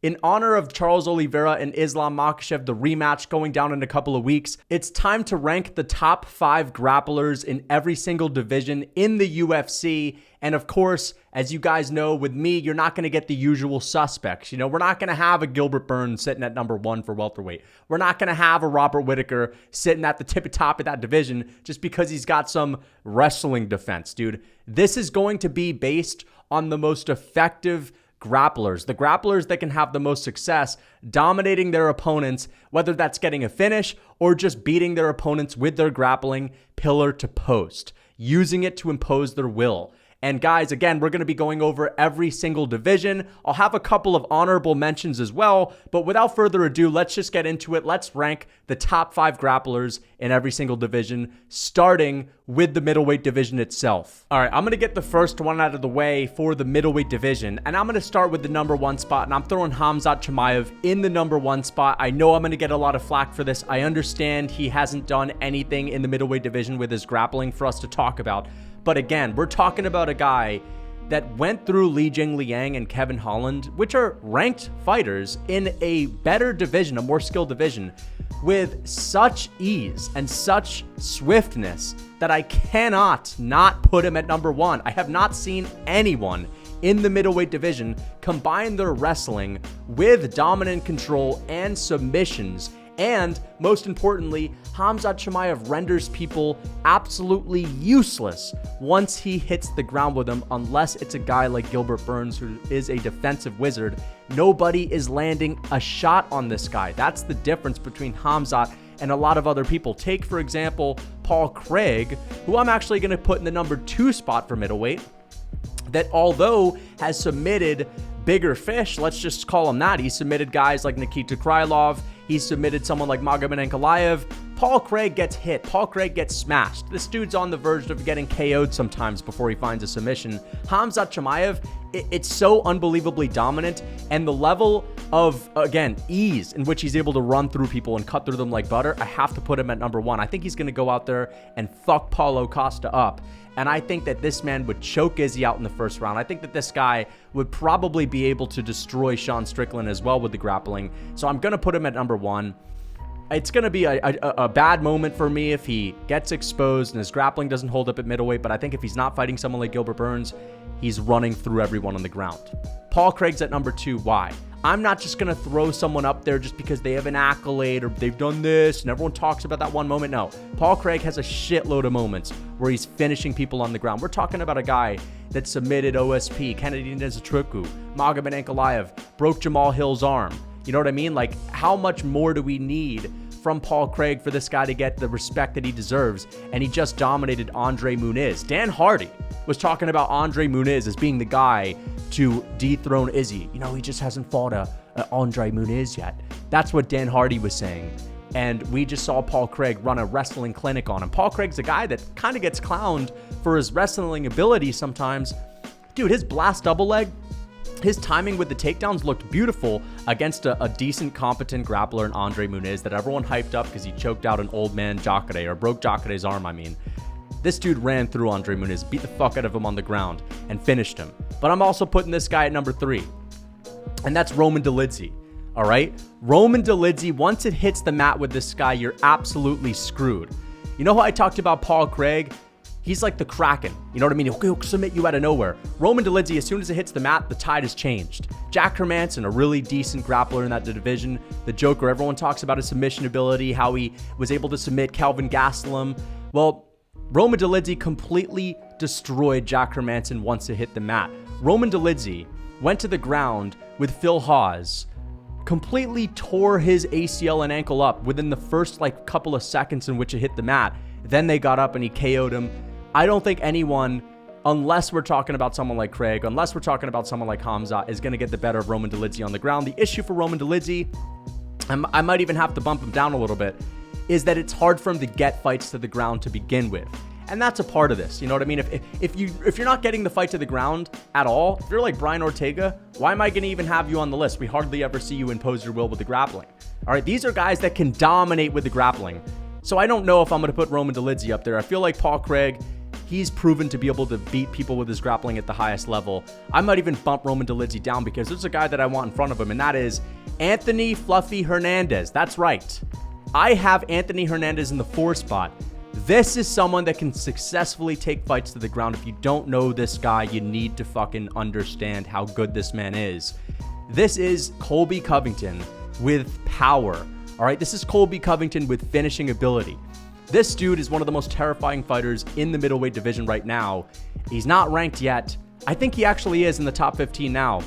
In honor of Charles Oliveira and Islam Makhachev, the rematch going down in a couple of weeks, it's time to rank the top 5 grapplers in every single division in the UFC. And of course, as you guys know, with me, you're not going to get the usual suspects. You know, we're not going to have a Gilbert Burns sitting at number 1 for welterweight. We're not going to have a Robert Whittaker sitting at the top of that division just because he's got some wrestling defense, dude. This is going to be based on the most effective grapplers, the grapplers that can have the most success dominating their opponents, whether that's getting a finish or just beating their opponents with their grappling pillar to post, using it to impose their will. And guys, again, we're going to be going over every single division. I'll have a couple of honorable mentions as well, but without further ado, let's just get into it. Let's rank the top 5 grapplers in every single division, starting with the middleweight division itself. All right, I'm going to get the first one out of the way for the middleweight division, and I'm going to start with the number 1 spot, and I'm throwing Khamzat Chimaev in the number 1 spot. I know I'm going to get a lot of flack for this. I understand he hasn't done anything in the middleweight division with his grappling for us to talk about. But again, we're talking about a guy that went through Li Jingliang and Kevin Holland, which are ranked fighters in a better division, a more skilled division, with such ease and such swiftness that I cannot not put him at number 1. I have not seen anyone in the middleweight division combine their wrestling with dominant control and submissions. And most importantly, Khamzat Chimaev renders people absolutely useless once he hits the ground with them, unless it's a guy like Gilbert Burns, who is a defensive wizard. Nobody is landing a shot on this guy. That's the difference between Khamzat and a lot of other people. Take, for example, Paul Craig, who I'm actually going to put in the number 2 spot for middleweight, that although has submitted bigger fish, let's just call him that. He submitted guys like Nikita Krylov. He submitted someone like Magomed Ankalaev. Paul Craig gets hit. Paul Craig gets smashed. This dude's on the verge of getting KO'd sometimes before he finds a submission. Khamzat Chimaev, it's so unbelievably dominant, and the level of, again, ease in which he's able to run through people and cut through them like butter, I have to put him at number 1. I think he's going to go out there and fuck Paulo Costa up. And I think that this man would choke Izzy out in the first round. I think that this guy would probably be able to destroy Sean Strickland as well with the grappling. So I'm going to put him at number 1. It's going to be a bad moment for me if he gets exposed and his grappling doesn't hold up at middleweight. But I think if he's not fighting someone like Gilbert Burns, he's running through everyone on the ground. Paul Craig's at number 2. Why? I'm not just going to throw someone up there just because they have an accolade or they've done this and everyone talks about that one moment. No, Paul Craig has a shitload of moments where he's finishing people on the ground. We're talking about a guy that submitted OSP, Kennedy Nzechukwu, Magomed Ankalaev, broke Jamal Hill's arm. You know what I mean? Like, how much more do we need from Paul Craig for this guy to get the respect that he deserves? And he just dominated Andre Muniz. Dan Hardy was talking about Andre Muniz as being the guy to dethrone Izzy. You know, he just hasn't fought a Andre Muniz yet. That's what Dan Hardy was saying. And we just saw Paul Craig run a wrestling clinic on him. Paul Craig's a guy that kind of gets clowned for his wrestling ability sometimes. Dude, his blast double leg, his timing with the takedowns looked beautiful against a decent, competent grappler in Andre Muniz that everyone hyped up because he choked out an old man Jacare, or broke Jacare's arm, I mean. This dude ran through Andre Muniz, beat the fuck out of him on the ground, and finished him. But I'm also putting this guy at number 3, and that's Roman Dolidze. All right? Roman Dolidze, once it hits the mat with this guy, you're absolutely screwed. You know how I talked about Paul Craig? He's like the Kraken. You know what I mean? He'll submit you out of nowhere. Roman Dolidze, as soon as it hits the mat, the tide has changed. Jack Hermanson, a really decent grappler in that division. The Joker, everyone talks about his submission ability, how he was able to submit Kelvin Gastelum. Well, Roman Dolidze completely destroyed Jack Hermanson once it hit the mat. Roman Dolidze went to the ground with Phil Hawes, completely tore his ACL and ankle up within the first couple of seconds in which it hit the mat. Then they got up and he KO'd him. I don't think anyone, unless we're talking about someone like Craig, unless we're talking about someone like Khamzat, is going to get the better of Roman Dolidze on the ground. The issue for Roman Dolidze, I might even have to bump him down a little bit, is that it's hard for him to get fights to the ground to begin with. And that's a part of this. You know what I mean? If you're not getting the fight to the ground at all, if you're like Brian Ortega, why am I going to even have you on the list? We hardly ever see you impose your will with the grappling. All right, these are guys that can dominate with the grappling. So I don't know if I'm going to put Roman Dolidze up there. I feel like Paul Craig, he's proven to be able to beat people with his grappling at the highest level. I might even bump Roman Dolidze down because there's a guy that I want in front of him, and that is Anthony Fluffy Hernandez. That's right. I have Anthony Hernandez in the 4 spot. This is someone that can successfully take fights to the ground. If you don't know this guy, you need to fucking understand how good this man is. This is Colby Covington with power. All right, this is Colby Covington with finishing ability. This dude is one of the most terrifying fighters in the middleweight division right now. He's not ranked yet. I think he actually is in the top 15 now.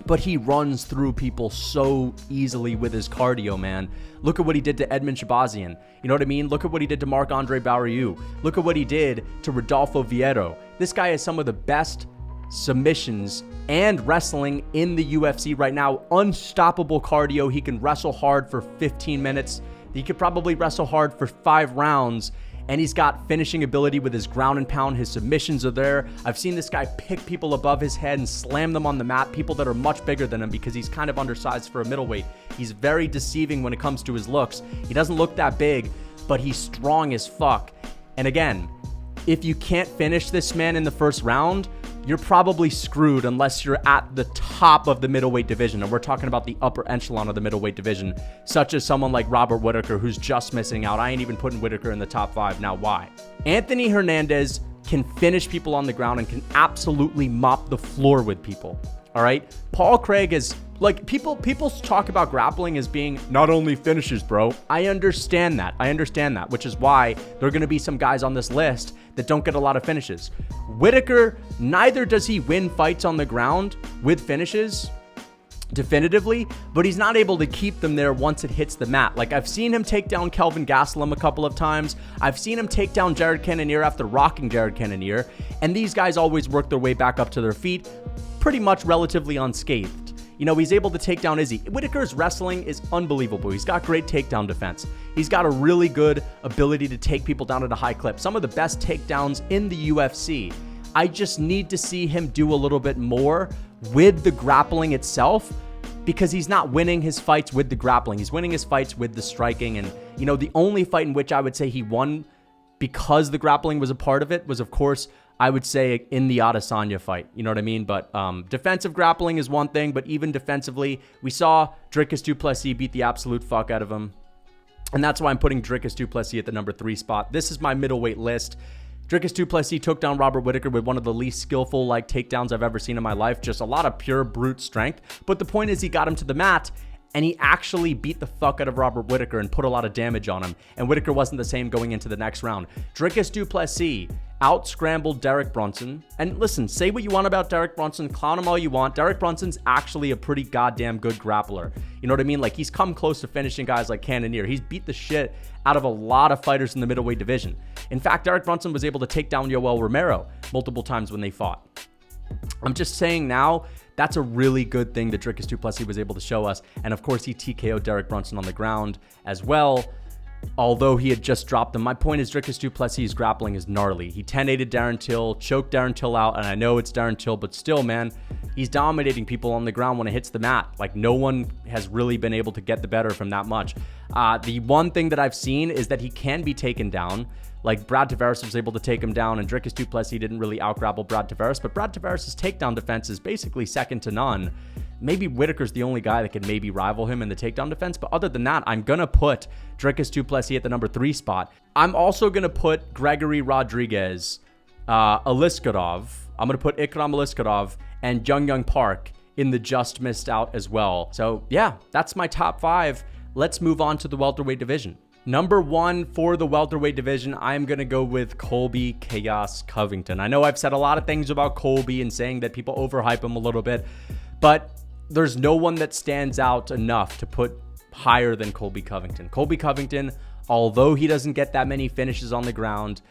But he runs through people so easily with his cardio, man. Look at what he did to Edmund Shabazian. You know what I mean? Look at what he did to Marc-Andre Barriou. Look at what he did to Rodolfo Vieiro. This guy has some of the best submissions and wrestling in the UFC right now. Unstoppable cardio. He can wrestle hard for 15 minutes. He could probably wrestle hard for 5 rounds. And he's got finishing ability with his ground and pound. His submissions are there. I've seen this guy pick people above his head and slam them on the mat, people that are much bigger than him, because he's kind of undersized for a middleweight. He's very deceiving when it comes to his looks. He doesn't look that big, but he's strong as fuck. And again, if you can't finish this man in the first round, you're probably screwed unless you're at the top of the middleweight division. And we're talking about the upper echelon of the middleweight division, such as someone like Robert Whittaker, who's just missing out. I ain't even putting Whittaker in the top 5. Now, why? Anthony Hernandez can finish people on the ground and can absolutely mop the floor with people. All right? Paul Craig is, like, people talk about grappling as being not only finishes, bro. I understand that, which is why there are going to be some guys on this list that don't get a lot of finishes. Whittaker, neither does he win fights on the ground with finishes definitively, but he's not able to keep them there once it hits the mat. Like, I've seen him take down Kelvin Gastelum a couple of times. I've seen him take down Jared Cannonier after rocking Jared Cannonier, and these guys always work their way back up to their feet pretty much relatively unscathed. You know, he's able to take down Izzy. Whittaker's wrestling is unbelievable. He's got great takedown defense. He's got a really good ability to take people down at a high clip. Some of the best takedowns in the UFC. I just need to see him do a little bit more with the grappling itself, because he's not winning his fights with the grappling. He's winning his fights with the striking. And, you know, the only fight in which I would say he won because the grappling was a part of it was, of course, I would say in the Adesanya fight. You know what I mean? But defensive grappling is one thing, but even defensively, we saw Dricus du Plessis beat the absolute fuck out of him. And that's why I'm putting Dricus du Plessis at the number 3 spot. This is my middleweight list. Dricus du Plessis took down Robert Whittaker with one of the least skillful takedowns I've ever seen in my life. Just a lot of pure brute strength. But the point is, he got him to the mat, and he actually beat the fuck out of Robert Whittaker and put a lot of damage on him. And Whittaker wasn't the same going into the next round. Dricus du Plessis out-scrambled Derek Brunson. And listen, say what you want about Derek Brunson, clown him all you want. Derek Brunson's actually a pretty goddamn good grappler. You know what I mean? Like, he's come close to finishing guys like Cannonier. He's beat the shit out of a lot of fighters in the middleweight division. In fact, Derek Brunson was able to take down Yoel Romero multiple times when they fought. I'm just saying now, that's a really good thing that Dricus du Plessis was able to show us. And of course, he TKO'd Derek Brunson on the ground as well, although he had just dropped him. My point is, Dricus du Plessis' grappling is gnarly. He 10-8'd Darren Till, choked Darren Till out, and I know it's Darren Till, but still, man, he's dominating people on the ground when it hits the mat. Like, no one has really been able to get the better from that much. The one thing that I've seen is that he can be taken down. Like, Brad Tavares was able to take him down, and Dricus du Plessis didn't really out-grapple Brad Tavares, but Brad Tavares' takedown defense is basically second to none. Maybe Whittaker's the only guy that can maybe rival him in the takedown defense, but other than that, I'm going to put Dricus du Plessis at the number 3 spot. I'm also going to put Gregory Rodriguez, Aliskerov. I'm going to put Ikram Aliskerov and Jung Park in the just missed out as well. So, yeah, that's my top 5. Let's move on to the welterweight division. Number 1 for the welterweight division, I'm going to go with Colby Chaos Covington. I know I've said a lot of things about Colby and saying that people overhype him a little bit, but there's no one that stands out enough to put higher than Colby Covington. Colby Covington, although he doesn't get that many finishes on the ground,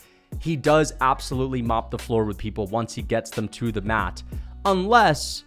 he does absolutely mop the floor with people once he gets them to the mat, unless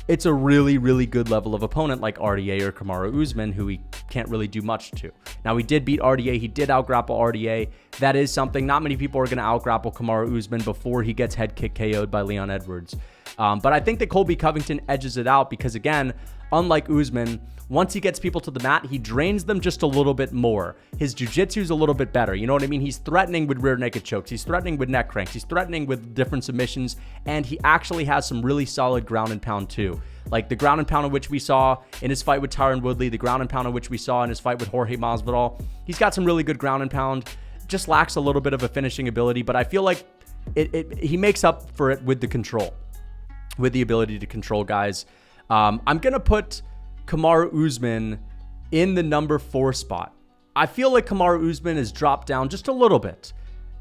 it's a really, really good level of opponent like RDA or Kamaru Usman, who he can't really do much to. Now, he did beat RDA. He did out-grapple RDA. That is something. Not many people are going to out-grapple Kamaru Usman before he gets head kick KO'd by Leon Edwards. But I think that Colby Covington edges it out because, again, unlike Usman, once he gets people to the mat, he drains them just a little bit more. His jiu-jitsu is a little bit better. You know what I mean? He's threatening with rear naked chokes. He's threatening with neck cranks. He's threatening with different submissions. And he actually has some really solid ground and pound too. Like the ground and pound in which we saw in his fight with Tyron Woodley, the ground and pound in which we saw in his fight with Jorge Masvidal. He's got some really good ground and pound. Just lacks a little bit of a finishing ability, but I feel like he makes up for it with the control, with the ability to control guys. I'm going to put Kamaru Usman in the number 4 spot. I feel like Kamaru Usman has dropped down just a little bit.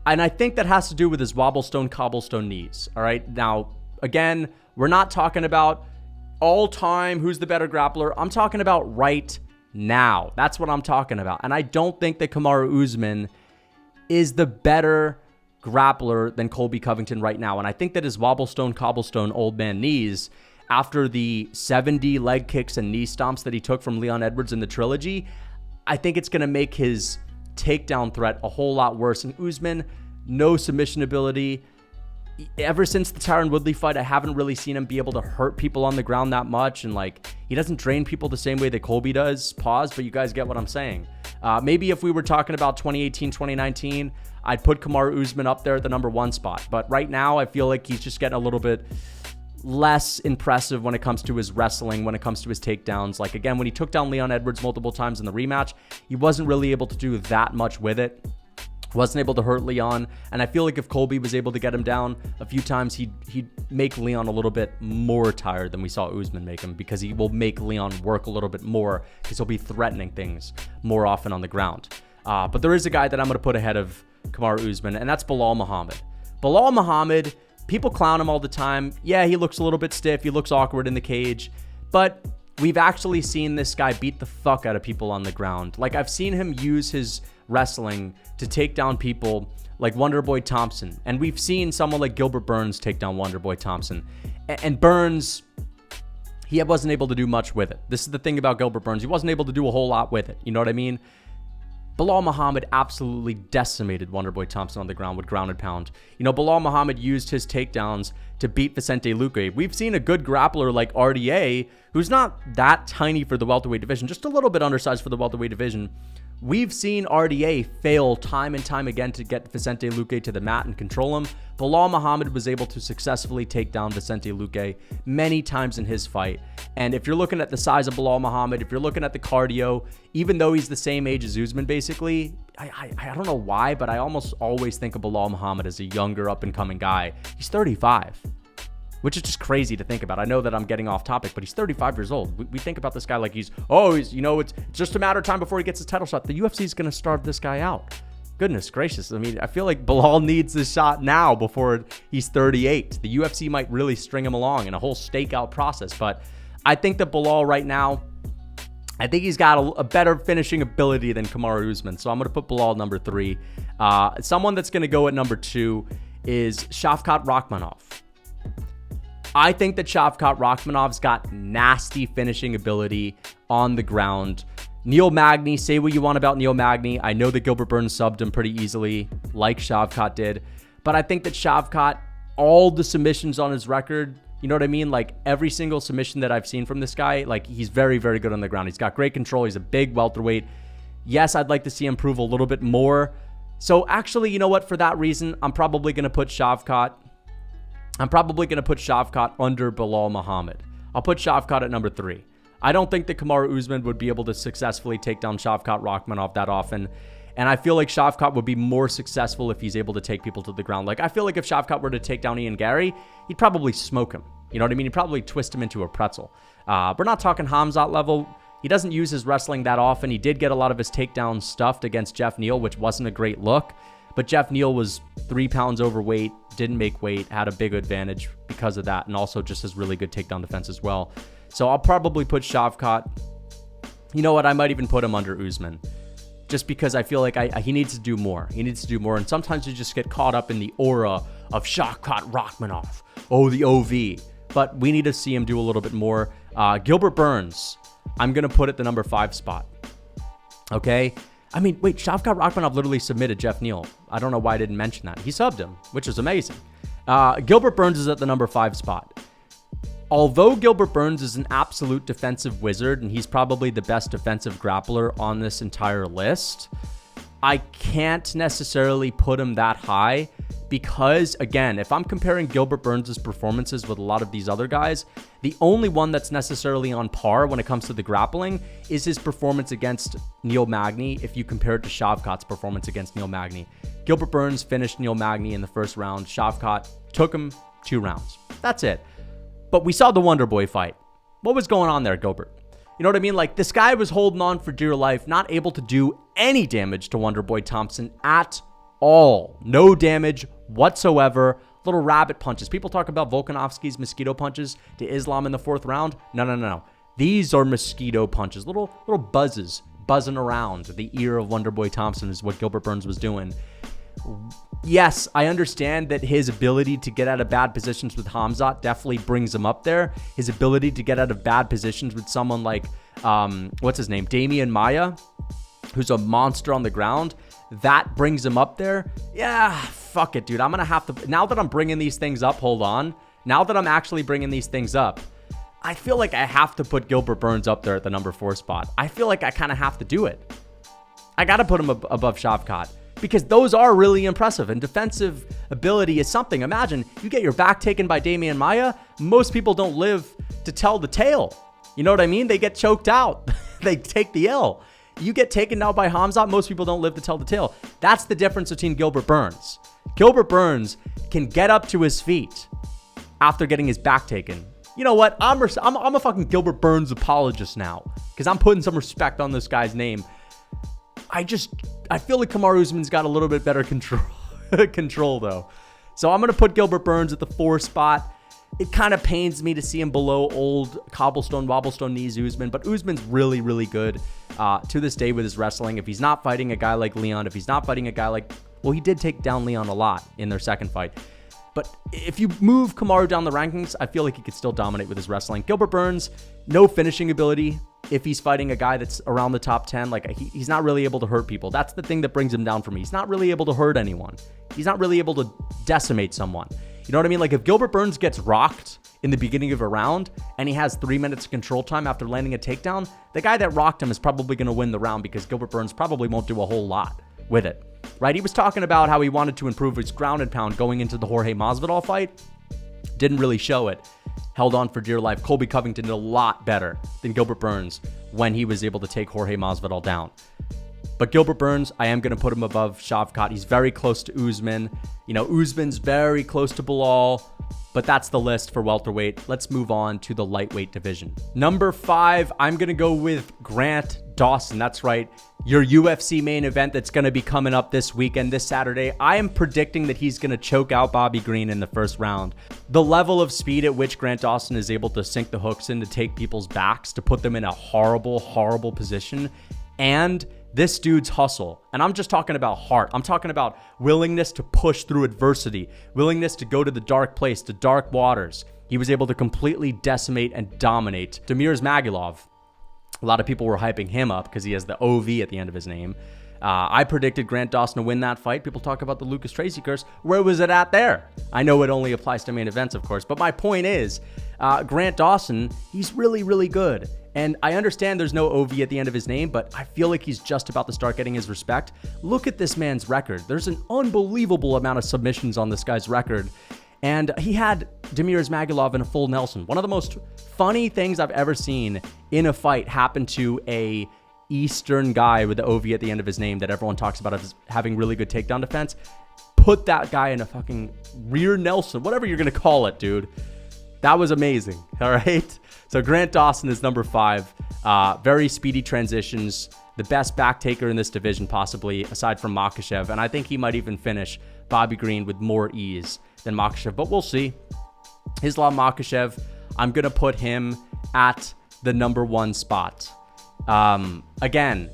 And I think that has to do with his wobblestone, cobblestone knees. All right. Now, again, we're not talking about all time who's the better grappler. I'm talking about right now. That's what I'm talking about. And I don't think that Kamaru Usman is the better grappler than Colby Covington right now. And I think that his wobblestone, cobblestone, old man knees, after the 70 leg kicks and knee stomps that he took from Leon Edwards in the trilogy, I think it's going to make his takedown threat a whole lot worse. And Usman, no submission ability. Ever since the Tyron Woodley fight, I haven't really seen him be able to hurt people on the ground that much. And like, he doesn't drain people the same way that Colby does. Pause, but you guys get what I'm saying. Maybe if we were talking about 2018, 2019, I'd put Kamaru Usman up there at the number 1 spot. But right now, I feel like he's just getting a little bit less impressive when it comes to his wrestling, when it comes to his takedowns. Like, again, when he took down Leon Edwards multiple times in the rematch, he wasn't really able to do that much with it. Wasn't able to hurt Leon. And I feel like if Colby was able to get him down a few times, he'd make Leon a little bit more tired than we saw Usman make him, because he will make Leon work a little bit more because he'll be threatening things more often on the ground. But there is a guy that I'm going to put ahead of Kamaru Usman, and that's Belal Muhammad. Belal Muhammad, people clown him all the time. Yeah, he looks a little bit stiff. He looks awkward in the cage. But we've actually seen this guy beat the fuck out of people on the ground. Like, I've seen him use his wrestling to take down people like Wonderboy Thompson. And we've seen someone like Gilbert Burns take down Wonderboy Thompson. And Burns, he wasn't able to do much with it. This is the thing about Gilbert Burns. He wasn't able to do a whole lot with it. You know what I mean? Belal Muhammad absolutely decimated Wonderboy Thompson on the ground with ground and pound. You know, Belal Muhammad used his takedowns to beat Vicente Luque. We've seen a good grappler like RDA, who's not that tiny for the welterweight division, just a little bit undersized for the welterweight division. We've seen RDA fail time and time again to get Vicente Luque to the mat and control him. Belal Muhammad was able to successfully take down Vicente Luque many times in his fight. And if you're looking at the size of Belal Muhammad, if you're looking at the cardio, even though he's the same age as Usman, basically, I don't know why, but I almost always think of Belal Muhammad as a younger up-and-coming guy. He's 35. Which is just crazy to think about. I know that I'm getting off topic, but he's 35 years old. We think about this guy like he's, it's just a matter of time before he gets his title shot. The UFC is going to starve this guy out. Goodness gracious. I mean, I feel like Belal needs this shot now before he's 38. The UFC might really string him along in a whole stakeout process. But I think that Belal right now, I think he's got a better finishing ability than Kamaru Usman. So I'm going to put Belal number 3. Someone that's going to go at number 2 is Shavkat Rakhmonov. I think that Shavkat Rakhmonov's got nasty finishing ability on the ground. Neil Magny, say what you want about Neil Magny. I know that Gilbert Burns subbed him pretty easily, like Shavkat did. But I think that Shavkat, all the submissions on his record, you know what I mean? Like, every single submission that I've seen from this guy, like, he's very, very good on the ground. He's got great control. He's a big welterweight. Yes, I'd like to see him prove a little bit more. So, actually, you know what? For that reason, I'm probably going to put Shavkat under Belal Muhammad. I'll put Shavkat at number 3. I don't think that Kamaru Usman would be able to successfully take down Shavkat Rakhmonov that often. And I feel like Shavkat would be more successful if he's able to take people to the ground. Like, I feel like if Shavkat were to take down Ian Gary, he'd probably smoke him. You know what I mean? He'd probably twist him into a pretzel. We're not talking Khamzat level. He doesn't use his wrestling that often. He did get a lot of his takedowns stuffed against Jeff Neal, which wasn't a great look. But Jeff Neal was 3 pounds overweight, didn't make weight, had a big advantage because of that, and also just has really good takedown defense as well. So I'll probably put Shavkat. You know what? I might even put him under Usman, just because I feel like he needs to do more. He needs to do more, and sometimes you just get caught up in the aura of Shavkat Rakhmonov. Oh, the OV. But we need to see him do a little bit more. Gilbert Burns, I'm going to put at the number 5 spot. Okay? I mean, wait, Shavkat Rakhmonov literally submitted Jeff Neal. I don't know why I didn't mention that. He subbed him, which is amazing. Gilbert Burns is at the number 5 spot. Although Gilbert Burns is an absolute defensive wizard, and he's probably the best defensive grappler on this entire list, I can't necessarily put him that high because, again, if I'm comparing Gilbert Burns' performances with a lot of these other guys, the only one that's necessarily on par when it comes to the grappling is his performance against Neil Magny if you compare it to Shavkat's performance against Neil Magny. Gilbert Burns finished Neil Magny in the first round. Shavkat took him 2 rounds. That's it. But we saw the Wonder Boy fight. What was going on there, Gilbert? You know what I mean? Like, this guy was holding on for dear life, not able to do any damage to Wonder Boy Thompson at all. No damage whatsoever. Little rabbit punches. People talk about Volkanovski's mosquito punches to Islam in the 4th round. No. These are mosquito punches. Little buzzes buzzing around the ear of Wonder Boy Thompson is what Gilbert Burns was doing. Yes, I understand that his ability to get out of bad positions with Khamzat definitely brings him up there. His ability to get out of bad positions with someone like, what's his name? Damian Maia, who's a monster on the ground. That brings him up there. Yeah, fuck it, dude. I'm going to have to, now that I'm bringing these things up, hold on. Now that I'm actually bringing these things up, I feel like I have to put Gilbert Burns up there at the number 4 spot. I feel like I kind of have to do it. I got to put him above Shavkat because those are really impressive, and defensive ability is something. Imagine you get your back taken by Damian Maia. Most people don't live to tell the tale. You know what I mean? They get choked out. They take the L. You get taken out by Khamzat, most people don't live to tell the tale. That's the difference between Gilbert Burns. Gilbert Burns can get up to his feet after getting his back taken. You know what? I'm a fucking Gilbert Burns apologist now because I'm putting some respect on this guy's name. I feel like Kamaru Usman's got a little bit better control though. So I'm going to put Gilbert Burns at the 4 spot. It kind of pains me to see him below old wobblestone knees Usman, but Usman's really, really good to this day with his wrestling. If he's not fighting a guy like Leon, if he's not fighting a guy like, well, he did take down Leon a lot in their second fight. But if you move Kamaru down the rankings, I feel like he could still dominate with his wrestling. Gilbert Burns, no finishing ability. If he's fighting a guy that's around the top 10, like he's not really able to hurt people. That's the thing that brings him down for me. He's not really able to hurt anyone. He's not really able to decimate someone. You know what I mean? Like if Gilbert Burns gets rocked in the beginning of a round and he has 3 minutes of control time after landing a takedown, the guy that rocked him is probably going to win the round because Gilbert Burns probably won't do a whole lot with it, right? He was talking about how he wanted to improve his ground and pound going into the Jorge Masvidal fight. Didn't really show it. Held on for dear life. Colby Covington did a lot better than Gilbert Burns when he was able to take Jorge Masvidal down. But Gilbert Burns, I am going to put him above Shavkat. He's very close to Usman. You know, Usman's very close to Bilal, but that's the list for welterweight. Let's move on to the lightweight division. Number 5, I'm going to go with Grant Dawson. That's right. Your UFC main event that's going to be coming up this weekend, this Saturday. I am predicting that he's going to choke out Bobby Green in the first round. The level of speed at which Grant Dawson is able to sink the hooks in to take people's backs, to put them in a horrible, horrible position, and this dude's hustle. And I'm just talking about heart. I'm talking about willingness to push through adversity, willingness to go to the dark place, to dark waters. He was able to completely decimate and dominate Damir Ismagulov. A lot of people were hyping him up because he has the OV at the end of his name. I predicted Grant Dawson to win that fight. People talk about the Lucas Tracy curse. Where was it at there? I know it only applies to main events, of course, but my point is, Grant Dawson, he's really, really good. And I understand there's no OV at the end of his name, but I feel like he's just about to start getting his respect. Look at this man's record. There's an unbelievable amount of submissions on this guy's record. And he had Damir Ismagulov in a full Nelson. One of the most funny things I've ever seen in a fight happen to a Eastern guy with the OV at the end of his name that everyone talks about as having really good takedown defense. Put that guy in a fucking rear Nelson, whatever you're going to call it, dude. That was amazing. All right. So Grant Dawson is number 5. Very speedy transitions. The best back taker in this division, possibly, aside from Makhachev. And I think he might even finish Bobby Green with more ease than Makhachev, but we'll see. Islam Makhachev, I'm going to put him at the number 1 spot. Again,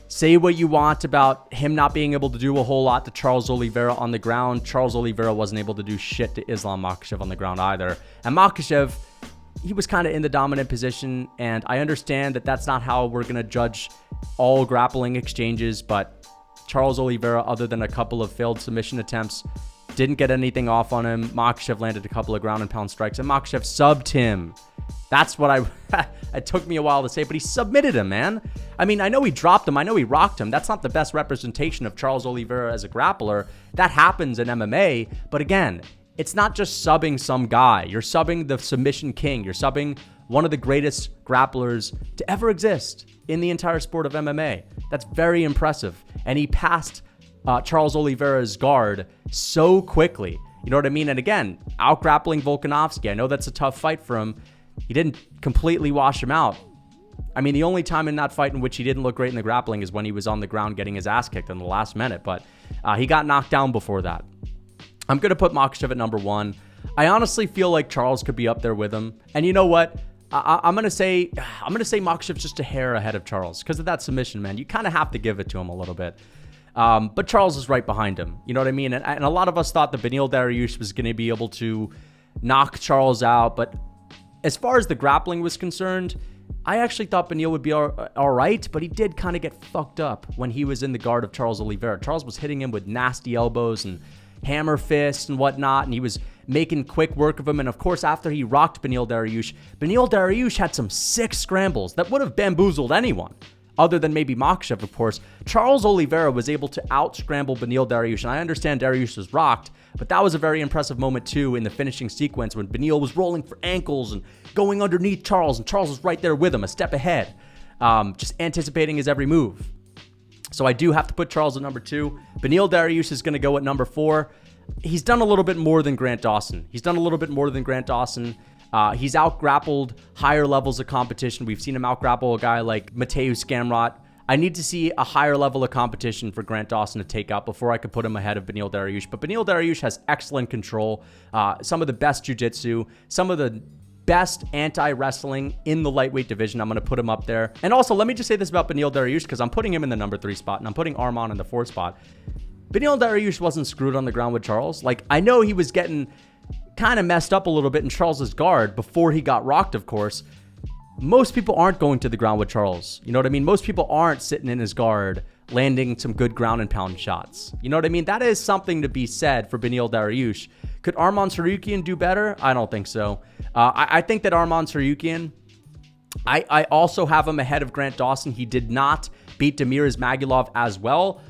say what you want about him not being able to do a whole lot to Charles Oliveira on the ground. Charles Oliveira wasn't able to do shit to Islam Makhachev on the ground either. And Makhachev, he was kind of in the dominant position, and I understand that that's not how we're going to judge all grappling exchanges, but Charles Oliveira, other than a couple of failed submission attempts, Didn't get anything off on him. Makhachev landed a couple of ground and pound strikes, and Makhachev subbed him. That's what it took me a while to say, but he submitted him, man. I mean, I know he dropped him. I know he rocked him. That's not the best representation of Charles Oliveira as a grappler. That happens in MMA. But again, it's not just subbing some guy. You're subbing the submission king. You're subbing one of the greatest grapplers to ever exist in the entire sport of MMA. That's very impressive. And he passed Charles Oliveira's guard so quickly. You know what I mean? And again, out-grappling Volkanovski. I know that's a tough fight for him. He didn't completely wash him out. I mean, the only time in that fight in which he didn't look great in the grappling is when he was on the ground getting his ass kicked in the last minute. But he got knocked down before that. I'm going to put Makhachev at number 1. I honestly feel like Charles could be up there with him. And you know what? I'm going to say Makhachev's just a hair ahead of Charles because of that submission, man. You kind of have to give it to him a little bit. But Charles is right behind him. You know what I mean? And a lot of us thought that Beneil Dariush was going to be able to knock Charles out. But as far as the grappling was concerned, I actually thought Beneil would be all right, but he did kind of get fucked up when he was in the guard of Charles Oliveira. Charles was hitting him with nasty elbows and hammer fists and whatnot, and he was making quick work of him. And of course, after he rocked Beneil Dariush had some sick scrambles that would have bamboozled anyone, other than maybe Makhachev, of course. Charles Oliveira was able to out-scramble Beneil Dariush, and I understand Dariush was rocked, but that was a very impressive moment, too, in the finishing sequence when Beneil was rolling for ankles and going underneath Charles, and Charles was right there with him, a step ahead, just anticipating his every move. So I do have to put Charles at number 2. Beneil Dariush is going to go at number 4. He's done a little bit more than Grant Dawson. He's out-grappled higher levels of competition. We've seen him out-grapple a guy like Mateusz Gamrot. I need to see a higher level of competition for Grant Dawson to take out before I could put him ahead of Beneil Dariush. But Beneil Dariush has excellent control, some of the best jiu-jitsu, some of the best anti-wrestling in the lightweight division. I'm going to put him up there. And also, let me just say this about Beneil Dariush, because I'm putting him in the number 3 spot, and I'm putting Arman in the 4th spot. Beneil Dariush wasn't screwed on the ground with Charles. Like, I know he was getting kind of messed up a little bit in Charles's guard before he got rocked, of course. Most people aren't going to the ground with Charles. You know what I mean? Most people aren't sitting in his guard, landing some good ground and pound shots. You know what I mean? That is something to be said for Beneil Dariush. Could Arman Tsarukyan do better? I don't think so. I think that Arman Tsarukyan, I also have him ahead of Grant Dawson. He did not beat Damir Ismagulov as well,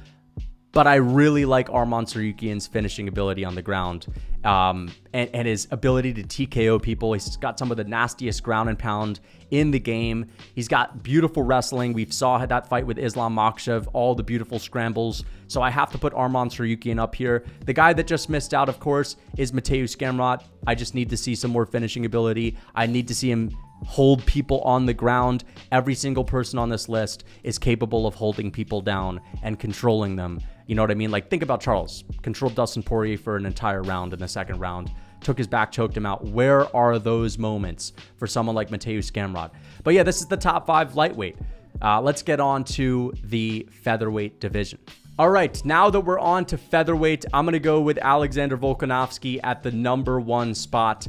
but I really like Arman Tsarukyan's finishing ability on the ground, and his ability to TKO people. He's got some of the nastiest ground and pound in the game. He's got beautiful wrestling. We saw that fight with Islam Makhachev, all the beautiful scrambles. So I have to put Arman Tsarukyan up here. The guy that just missed out, of course, is Mateusz Gamrot. I just need to see some more finishing ability. I need to see him hold people on the ground. Every single person on this list is capable of holding people down and controlling them. You know what I mean? Like, think about Charles. Controlled Dustin Poirier for an entire round in the second round. Took his back, choked him out. Where are those moments for someone like Mateusz Gamrot? But yeah, this is the top 5 lightweight. Let's get on to the featherweight division. All right, now that we're on to featherweight, I'm going to go with Alexander Volkanovski at the number 1 spot.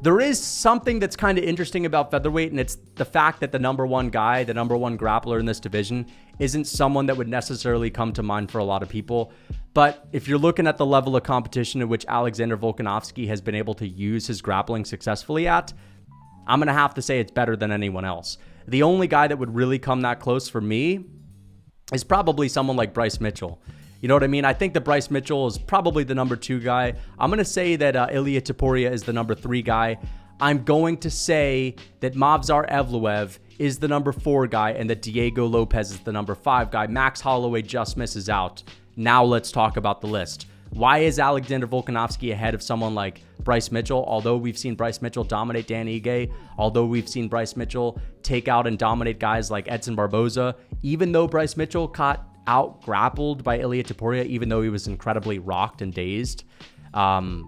There is something that's kind of interesting about featherweight, and it's the fact that the number 1 guy, the number 1 grappler in this division, isn't someone that would necessarily come to mind for a lot of people. But if you're looking at the level of competition in which Alexander Volkanovski has been able to use his grappling successfully at, I'm going to have to say it's better than anyone else. The only guy that would really come that close for me is probably someone like Bryce Mitchell. You know what I mean? I think that Bryce Mitchell is probably the number 2 guy. I'm going to say that Ilia Topuria is the number 3 guy. I'm going to say that Movsar Evloev is the number 4 guy and that Diego Lopez is the number 5 guy. Max Holloway just misses out. Now let's talk about the list. Why is Alexander Volkanovski ahead of someone like Bryce Mitchell? Although we've seen Bryce Mitchell dominate Dan Ige, although we've seen Bryce Mitchell take out and dominate guys like Edson Barboza, even though Bryce Mitchell caught out grappled by Ilia Topuria, even though he was incredibly rocked and dazed. I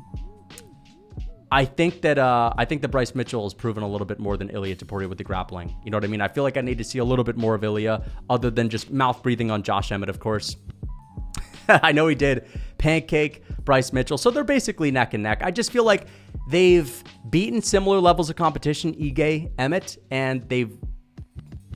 think that Bryce Mitchell has proven a little bit more than Ilia Topuria with the grappling. You know what I mean? I feel like I need to see a little bit more of Ilia, other than just mouth breathing on Josh Emmett, of course. I know he did pancake Bryce Mitchell, so they're basically neck and neck. I just feel like they've beaten similar levels of competition, Ige, Emmett, and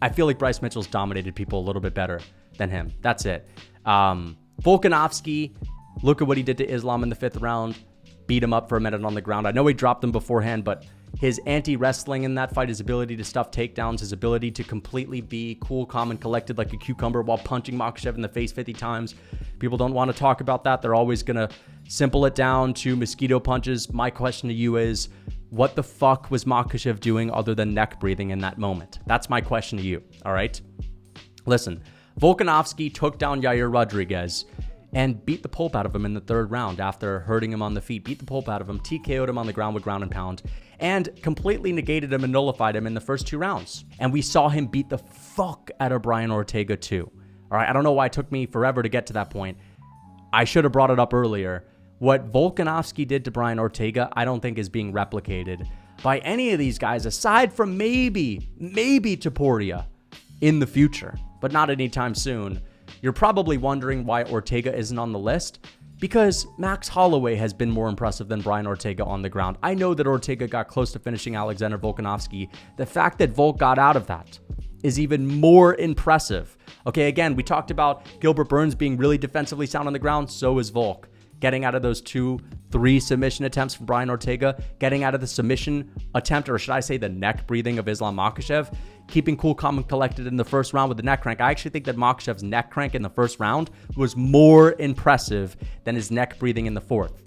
I feel like Bryce Mitchell's dominated people a little bit better than him. That's it. Volkanovski Look at what he did to Islam in the 5th round. Beat him up for a minute on the ground. I know he dropped him beforehand, but his anti-wrestling in that fight, his ability to stuff takedowns, his ability to completely be cool, calm, and collected like a cucumber while punching Makhachev in the face 50 times. People don't want to talk about that. They're always going to simple it down to mosquito punches. My question to you is, what the fuck was Makhachev doing other than neck breathing in that moment? That's my question to you, all right? Listen, Volkanovski took down Yair Rodriguez and beat the pulp out of him in the 3rd round after hurting him on the feet. Beat the pulp out of him, TKO'd him on the ground with ground and pound, and completely negated him and nullified him in the first 2 rounds. And we saw him beat the fuck out of Brian Ortega too. All right, I don't know why it took me forever to get to that point. I should have brought it up earlier. What Volkanovski did to Brian Ortega, I don't think is being replicated by any of these guys, aside from maybe Topuria in the future, but not anytime soon. You're probably wondering why Ortega isn't on the list, because Max Holloway has been more impressive than Brian Ortega on the ground. I know that Ortega got close to finishing Alexander Volkanovski. The fact that Volk got out of that is even more impressive. Okay, again, we talked about Gilbert Burns being really defensively sound on the ground. So is Volk. Getting out of those 2-3 submission attempts from Brian Ortega, getting out of the submission attempt, or should I say the neck breathing of Islam Makhachev, keeping cool, calm, and collected in the 1st round with the neck crank. I actually think that Makhachev's neck crank in the 1st round was more impressive than his neck breathing in the 4th.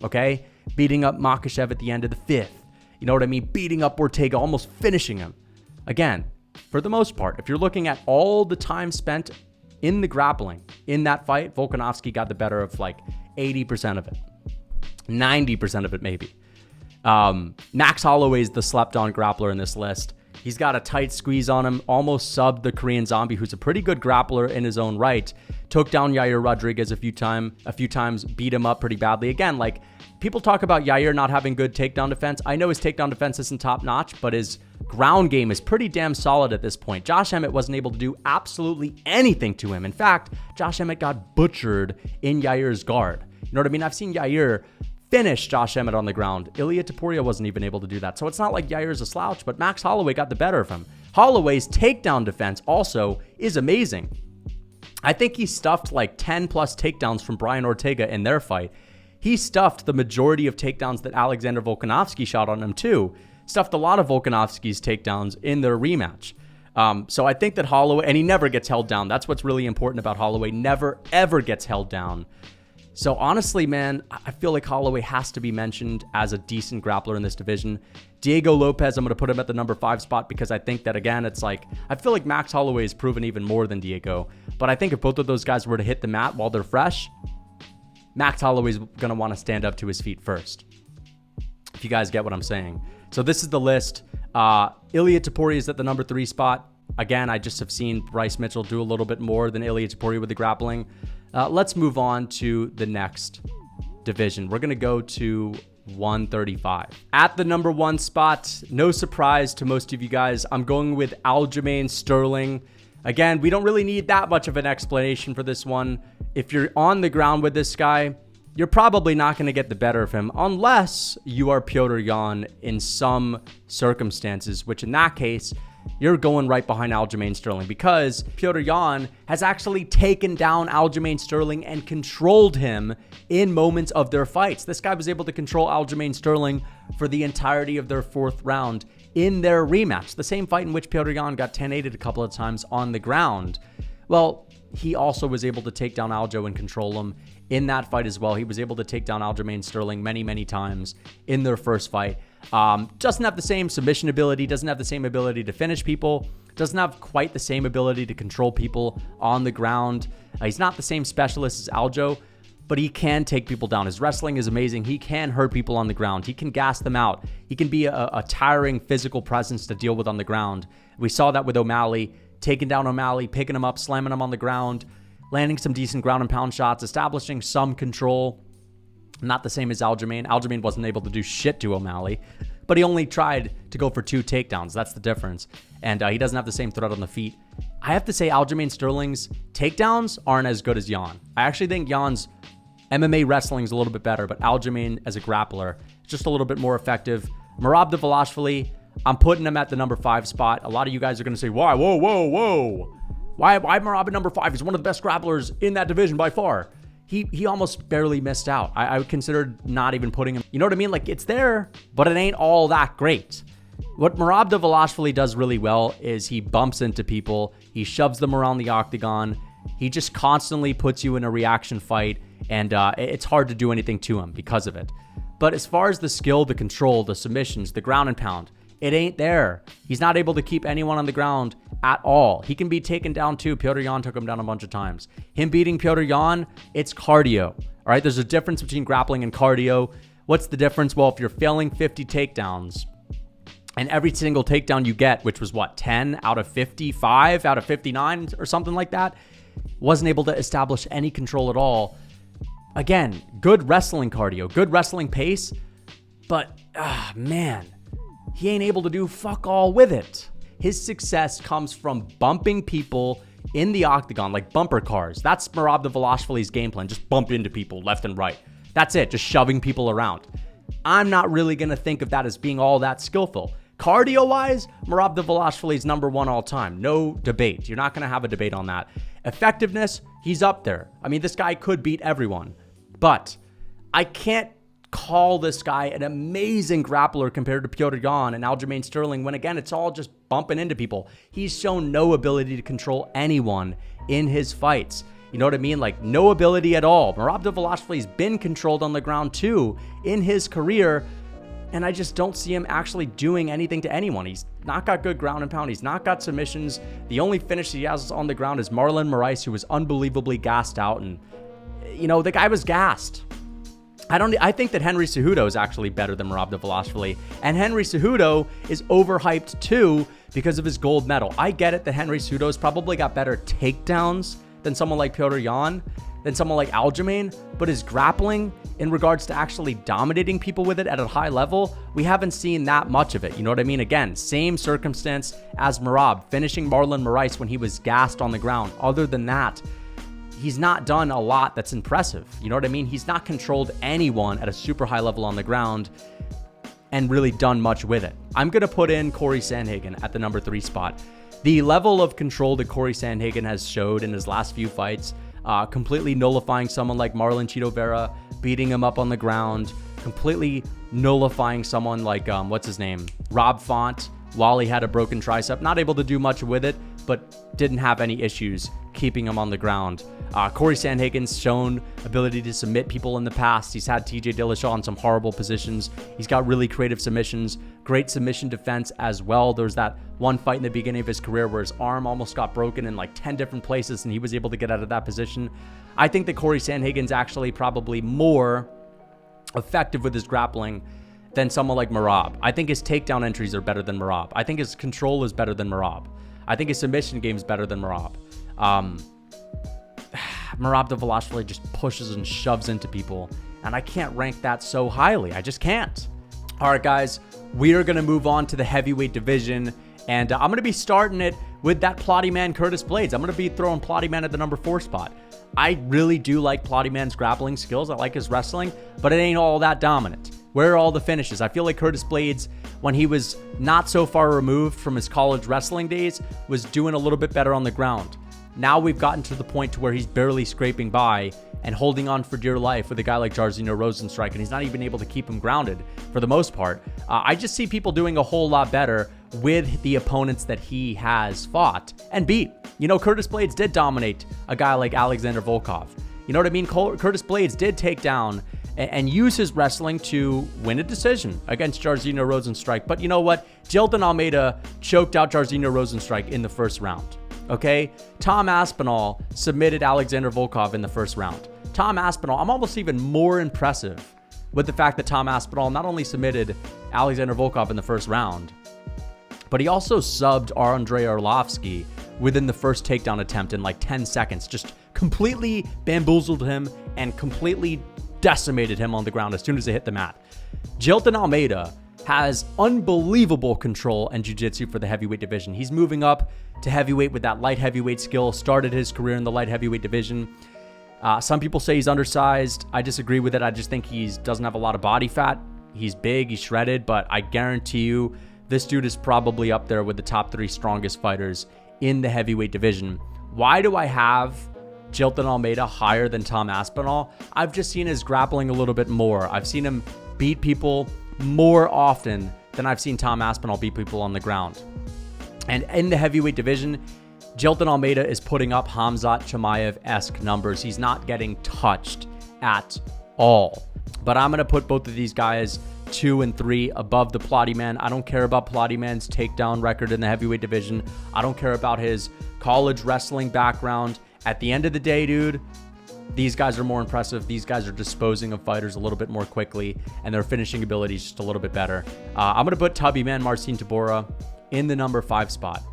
Okay? Beating up Makhachev at the end of the 5th. You know what I mean? Beating up Ortega, almost finishing him. Again, for the most part, if you're looking at all the time spent in the grappling in that fight, Volkanovski got the better of like 80% of it. 90% of it, maybe. Max Holloway's the slept-on grappler in this list. He's got a tight squeeze on him, almost subbed the Korean Zombie, who's a pretty good grappler in his own right. Took down Yair Rodriguez a few times, beat him up pretty badly. Again, like, people talk about Yair not having good takedown defense. I know his takedown defense isn't top-notch, but his ground game is pretty damn solid at this point. Josh Emmett wasn't able to do absolutely anything to him. In fact, Josh Emmett got butchered in Yair's guard. You know what I mean? I've seen Yair finish Josh Emmett on the ground. Ilia Topuria wasn't even able to do that. So it's not like Yair's a slouch, but Max Holloway got the better of him. Holloway's takedown defense also is amazing. I think he stuffed like 10 plus takedowns from Brian Ortega in their fight. He stuffed the majority of takedowns that Alexander Volkanovski shot on him too. Stuffed a lot of Volkanovski's takedowns in their rematch. So I think that Holloway, and he never gets held down. That's what's really important about Holloway. Never, ever gets held down. So honestly, man, I feel like Holloway has to be mentioned as a decent grappler in this division. Diego Lopez, I'm going to put him at the number 5 spot because I think that, again, it's like, I feel like Max Holloway has proven even more than Diego. But I think if both of those guys were to hit the mat while they're fresh, Max Holloway's going to want to stand up to his feet first. If you guys get what I'm saying. So this is the list. Ilia Topuria is at the number 3 spot. Again, I just have seen Bryce Mitchell do a little bit more than Ilia Topuria with the grappling. Let's move on to the next division. We're going to go to 135. At the number 1 spot, no surprise to most of you guys, I'm going with Aljamain Sterling. Again, we don't really need that much of an explanation for this one. If you're on the ground with this guy, you're probably not going to get the better of him unless you are Petr Yan in some circumstances, which in that case, you're going right behind Aljamain Sterling because Petr Yan has actually taken down Aljamain Sterling and controlled him in moments of their fights. This guy was able to control Aljamain Sterling for the entirety of their 4th round in their rematch. The same fight in which Petr Yan got 10-8'd a couple of times on the ground. Well, he also was able to take down Aljo and control him in that fight as well. He was able to take down Aljamain Sterling many, many times in their first fight. Doesn't have the same submission ability, doesn't have the same ability to finish people, doesn't have quite the same ability to control people on the ground. He's not the same specialist as Aljo, but he can take people down. His wrestling is amazing. He can hurt people on the ground. He can gas them out. He can be a tiring physical presence to deal with on the ground. We saw that with O'Malley, taking down O'Malley, picking him up, slamming him on the ground, landing some decent ground and pound shots, establishing some control. Not the same as Aljamain. Aljamain wasn't able to do shit to O'Malley, but he only tried to go for 2 takedowns. That's the difference. And he doesn't have the same threat on the feet. I have to say Aljamain Sterling's takedowns aren't as good as Yan. I actually think Yan's MMA wrestling is a little bit better, but Aljamain as a grappler is just a little bit more effective. Merab Dvalishvili, I'm putting him at the number 5 spot. A lot of you guys are going to say, why? Whoa. Why Merab at number 5? He's one of the best grapplers in that division by far. he almost barely missed out. I would consider not even putting him, you know what I mean? Like, it's there, but it ain't all that great. What Merab Dvalishvili does really well is he bumps into people, he shoves them around the octagon, he just constantly puts you in a reaction fight, and it's hard to do anything to him because of it. But as far as the skill, the control, the submissions, the ground and pound, it ain't there. He's not able to keep anyone on the ground at all. He can be taken down too. Petr Yan took him down a bunch of times. Him beating Petr Yan, it's cardio. All right, there's a difference between grappling and cardio. What's the difference? Well, if you're failing 50 takedowns, and every single takedown you get, which was what, 10 out of 55 out of 59 or something like that, wasn't able to establish any control at all. Again, good wrestling cardio, good wrestling pace, but man, he ain't able to do fuck all with it. His success comes from bumping people in the octagon like bumper cars. That's Merab Dvalishvili's game plan. Just bump into people left and right. That's it, just shoving people around. I'm not really going to think of that as being all that skillful. Cardio-wise, Merab Dvalishvili is number one all time. No debate. You're not going to have a debate on that. Effectiveness, he's up there. I mean, this guy could beat everyone. But I can't call this guy an amazing grappler compared to Petr Yan and Aljamain Sterling when, again, it's all just bumping into people. He's shown no ability to control anyone in his fights. You know what I mean? Like, no ability at all. Merab Dvalishvili's been controlled on the ground too in his career, and I just don't see him actually doing anything to anyone. He's not got good ground and pound. He's not got submissions. The only finish he has on the ground is Marlon Moraes, who was unbelievably gassed out, and you know, the guy was gassed. I think that Henry Cejudo is actually better than Merab Dvalishvili, and Henry Cejudo is overhyped too because of his gold medal. I get it that Henry Cejudo's probably got better takedowns than someone like Petr Yan, than someone like Aljamain, but his grappling in regards to actually dominating people with it at a high level, we haven't seen that much of it. You know what I mean? Again, same circumstance as Merab, finishing Marlon Moraes when he was gassed on the ground. Other than that, he's not done a lot that's impressive. You know what I mean? He's not controlled anyone at a super high level on the ground and really done much with it. I'm going to put in Corey Sandhagen at the number 3 spot. The level of control that Corey Sandhagen has showed in his last few fights, completely nullifying someone like Marlon Chito Vera, beating him up on the ground, completely nullifying someone like, what's his name? Rob Font, while he had a broken tricep. Not able to do much with it, but didn't have any issues keeping him on the ground. Corey Sandhagen's shown ability to submit people in the past. He's had TJ Dillashaw in some horrible positions. He's got really creative submissions, great submission defense as well. There was that one fight in the beginning of his career where his arm almost got broken in like 10 different places and he was able to get out of that position. I think that Corey Sandhagen's actually probably more effective with his grappling than someone like Merab. I think his takedown entries are better than Merab. I think his control is better than Merab. I think his submission game is better than Merab. Merab Dvalishvili just pushes and shoves into people, and I can't rank that so highly. I just can't. All right, guys, we are going to move on to the heavyweight division, and I'm going to be starting it with that Plotty Man Curtis Blaydes. I'm going to be throwing Plotty Man at the number 4 spot. I really do like Plotty Man's grappling skills. I like his wrestling, but it ain't all that dominant. Where are all the finishes? I feel like Curtis Blaydes, when he was not so far removed from his college wrestling days, was doing a little bit better on the ground. Now we've gotten to the point to where he's barely scraping by and holding on for dear life with a guy like Jairzinho Rozenstruik, and he's not even able to keep him grounded for the most part. I just see people doing a whole lot better with the opponents that he has fought and beat. You know, Curtis Blaydes did dominate a guy like Alexander Volkov. You know what I mean? Curtis Blaydes did take down and use his wrestling to win a decision against Jairzinho Rozenstruik. But you know what? Jailton Almeida choked out Jairzinho Rozenstruik in the first round. Okay? Tom Aspinall submitted Alexander Volkov in the first round. Tom Aspinall, I'm almost even more impressive with the fact that Tom Aspinall not only submitted Alexander Volkov in the first round, but he also subbed Andrei Arlovsky within the first takedown attempt in like 10 seconds. Just completely bamboozled him and completely decimated him on the ground as soon as they hit the mat. Jailton Almeida has unbelievable control and jiu-jitsu for the heavyweight division. He's moving up to heavyweight with that light heavyweight skill, started his career in the light heavyweight division. Some people say he's undersized. I disagree with it. I just think he doesn't have a lot of body fat. He's big, he's shredded, but I guarantee you this dude is probably up there with the top 3 strongest fighters in the heavyweight division. Why do I have Jilton Almeida higher than Tom Aspinall. I've just seen his grappling a little bit more. I've seen him beat people more often than I've seen Tom Aspinall beat people on the ground. And in the heavyweight division, Jilton Almeida is putting up Khamzat Chimaev-esque numbers. He's not getting touched at all. But I'm going to put both of these guys 2 and 3 above the Plotty Man. I don't care about Plotty Man's takedown record in the heavyweight division. I don't care about his college wrestling background. At the end of the day, dude, these guys are more impressive. These guys are disposing of fighters a little bit more quickly, and their finishing ability is just a little bit better. I'm going to put Tubby Man Marcin Tybura in the number 5 spot.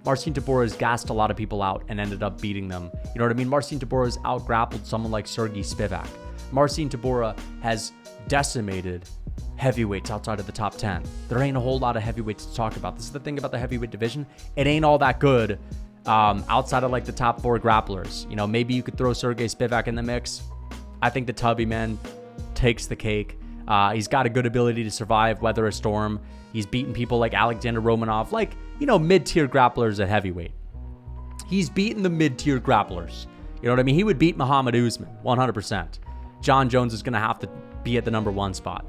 Marcin Tybura has gassed a lot of people out and ended up beating them. You know what I mean? Marcin Tybura has out-grappled someone like Sergey Spivak. Marcin Tybura has decimated heavyweights outside of the top 10. There ain't a whole lot of heavyweights to talk about. This is the thing about the heavyweight division. It ain't all that good outside of like the top 4 grapplers. You know, maybe you could throw Sergey Spivak in the mix. I think the Tubby Man takes the cake. He's got a good ability to survive, weather a storm. He's beaten people like Alexander Romanov, like, you know, mid-tier grapplers at heavyweight. He's beaten the mid-tier grapplers. You know what I mean? He would beat Muhammad Usman, 100%. Jon Jones is going to have to be at the number 1 spot.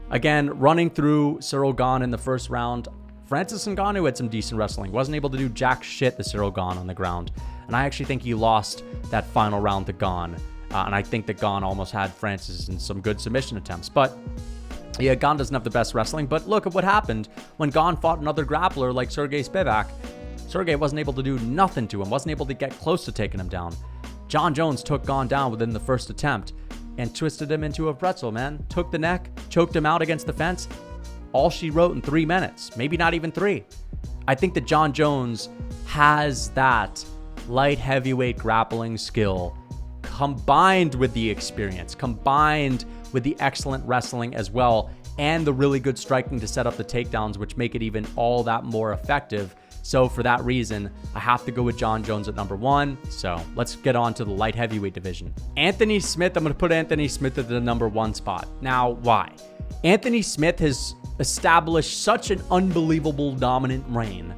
Again, running through Cyril Gane in the first round, Francis Ngannou had some decent wrestling. Wasn't able to do jack shit to Cyril Gane on the ground. And I actually think he lost that final round to Gane. And I think that Gane almost had Francis in some good submission attempts. But yeah, Gane doesn't have the best wrestling, but look at what happened when Gane fought another grappler like Sergey Spivak. Sergey wasn't able to do nothing to him, wasn't able to get close to taking him down. Jon Jones took Gane down within the first attempt and twisted him into a pretzel, man. Took the neck, choked him out against the fence. All she wrote in 3 minutes, maybe not even 3. I think that Jon Jones has that light heavyweight grappling skill combined with the experience, combined with the excellent wrestling as well, and the really good striking to set up the takedowns, which make it even all that more effective. So for that reason, I have to go with Jon Jones at number 1. So let's get on to the light heavyweight division. Anthony Smith, I'm going to put Anthony Smith at the number 1 spot. Now, why? Anthony Smith has established such an unbelievable dominant reign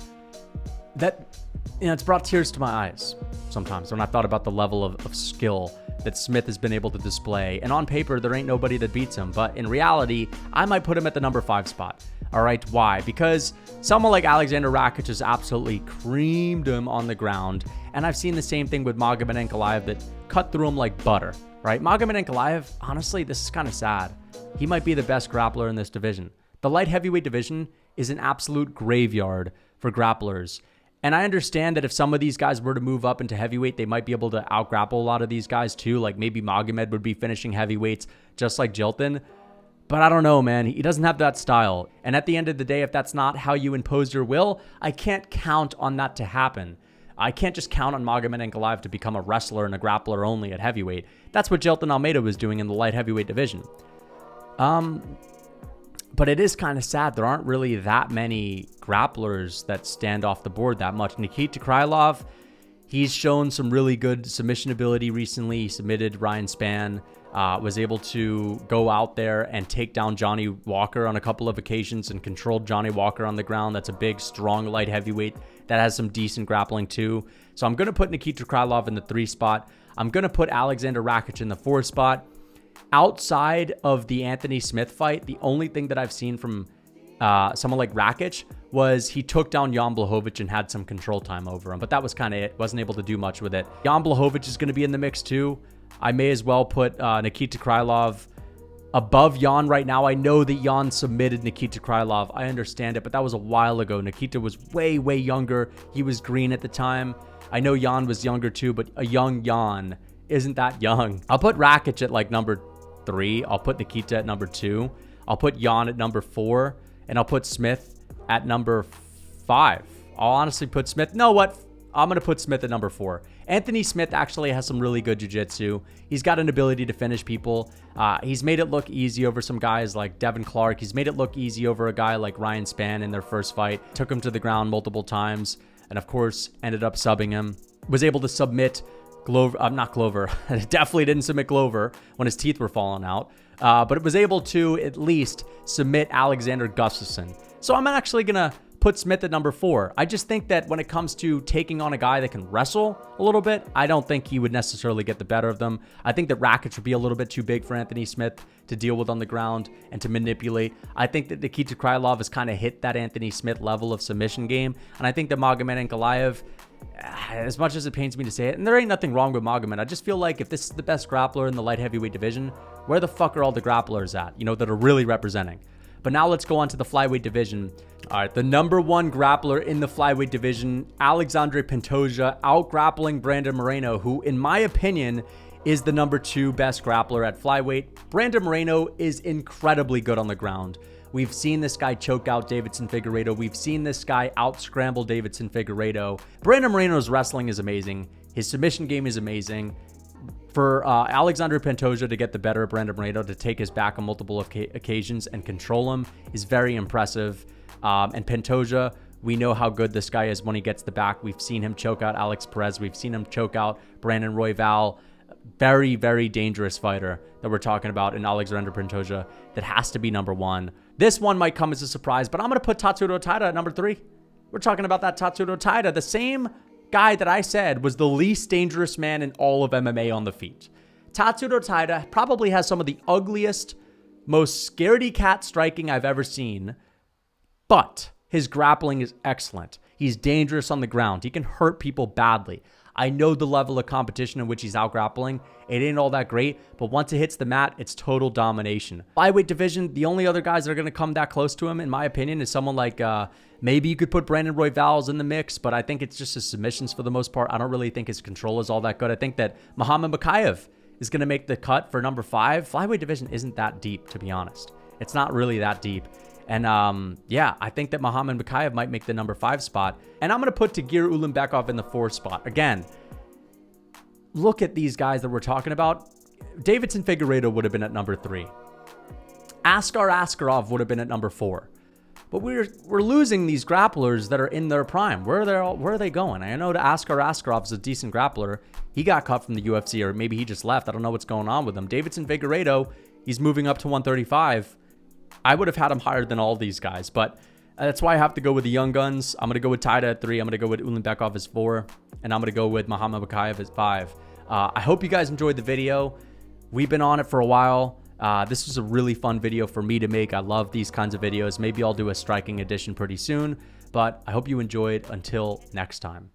that, you know, it's brought tears to my eyes sometimes when I thought about the level of skill that Smith has been able to display. And on paper, there ain't nobody that beats him. But in reality, I might put him at the number 5 spot. All right, why? Because someone like Alexander Rakic has absolutely creamed him on the ground. And I've seen the same thing with Magomed Ankalaev that cut through him like butter, right? Magomed Ankalaev, honestly, this is kind of sad. He might be the best grappler in this division. The light heavyweight division is an absolute graveyard for grapplers. And I understand that if some of these guys were to move up into heavyweight, they might be able to out-grapple a lot of these guys too. Like maybe Magomed would be finishing heavyweights just like Jilton. But I don't know, man. He doesn't have that style. And at the end of the day, if that's not how you impose your will, I can't count on that to happen. I can't just count on Magomed Ankalaev to become a wrestler and a grappler only at heavyweight. That's what Jilton Almeida was doing in the light heavyweight division. But it is kind of sad. There aren't really that many grapplers that stand off the board that much. Nikita Krylov, he's shown some really good submission ability recently. He submitted Ryan Spann, was able to go out there and take down Johnny Walker on a couple of occasions and controlled Johnny Walker on the ground. That's a big, strong light heavyweight that has some decent grappling too. So I'm going to put Nikita Krylov in the 3 spot. I'm going to put Alexander Rakic in the 4 spot. Outside of the Anthony Smith fight, the only thing that I've seen from someone like Rakic was he took down Jan Blachowicz and had some control time over him. But that was kind of it. Wasn't able to do much with it. Jan Blachowicz is going to be in the mix too. I may as well put Nikita Krylov above Jan right now. I know that Jan submitted Nikita Krylov. I understand it, but that was a while ago. Nikita was way, way younger. He was green at the time. I know Jan was younger too, but a young Jan isn't that young. I'll put Rakic at like number 3. I'll put Nikita at number 2. I'll put Jan at number 4. And I'll put Smith at number 5. I'll honestly put Smith. No, what? I'm going to put Smith at number 4. Anthony Smith actually has some really good jiu-jitsu. He's got an ability to finish people. He's made it look easy over some guys like Devin Clark. He's made it look easy over a guy like Ryan Spann in their first fight. Took him to the ground multiple times. And of course, ended up subbing him. Was able to submit Glover, not Glover. Definitely didn't submit Glover when his teeth were falling out. But it was able to at least submit Alexander Gustafsson. So I'm actually going to put Smith at number 4. I just think that when it comes to taking on a guy that can wrestle a little bit, I don't think he would necessarily get the better of them. I think that Rakic would be a little bit too big for Anthony Smith to deal with on the ground and to manipulate. I think that Nikita Krylov has kind of hit that Anthony Smith level of submission game. And I think that Magomed Ankalaev, as much as it pains me to say it, and there ain't nothing wrong with Magomed, I just feel like if this is the best grappler in the light heavyweight division, where the fuck are all the grapplers at, that are really representing? But now let's go on to the flyweight division. All right, the number 1 grappler in the flyweight division, Alexandre Pantoja, out-grappling Brandon Moreno, who, in my opinion, is the number 2 best grappler at flyweight. Brandon Moreno is incredibly good on the ground. We've seen this guy choke out Davidson Figueiredo. We've seen this guy out-scramble Davidson Figueiredo. Brandon Moreno's wrestling is amazing. His submission game is amazing. For Alexandre Pantoja to get the better of Brandon Moreno, to take his back on multiple occasions and control him, is very impressive. And Pantoja, we know how good this guy is when he gets the back. We've seen him choke out Alex Perez. We've seen him choke out Brandon Royval. Very, very dangerous fighter that we're talking about in Alexandre Pantoja. That has to be number 1. This one might come as a surprise, but I'm going to put Tatsuro Taira at number 3. We're talking about that Tatsuro Taira, the same guy that I said was the least dangerous man in all of MMA on the feet. Tatsuro Taira probably has some of the ugliest, most scaredy cat striking I've ever seen, but his grappling is excellent. He's dangerous on the ground. He can hurt people badly. I know the level of competition in which he's out grappling. It ain't all that great, but once it hits the mat, it's total domination. Flyweight division, the only other guys that are going to come that close to him, in my opinion, is someone like, maybe you could put Brandon Royval in the mix, but I think it's just his submissions for the most part. I don't really think his control is all that good. I think that Muhammad Makhachev is going to make the cut for number 5. Flyweight division isn't that deep, to be honest. It's not really that deep. And yeah, I think that Muhammad Makhachev might make the number 5 spot. And I'm going to put Tagir Ulanbekov in the 4th spot. Again, look at these guys that we're talking about. Davidson Figueiredo would have been at number 3. Askar Askarov would have been at number 4. But we're losing these grapplers that are in their prime. Where are they going? I know that Askar Askarov is a decent grappler. He got cut from the UFC, or maybe he just left. I don't know what's going on with him. Davidson Figueiredo, he's moving up to 135. I would have had him higher than all these guys, but that's why I have to go with the young guns. I'm going to go with Taira at 3. I'm going to go with Ulanbekov as 4. And I'm going to go with Muhammad Makhachev as 5. I hope you guys enjoyed the video. We've been on it for a while. This was a really fun video for me to make. I love these kinds of videos. Maybe I'll do a striking edition pretty soon, but I hope you enjoyed. Until next time.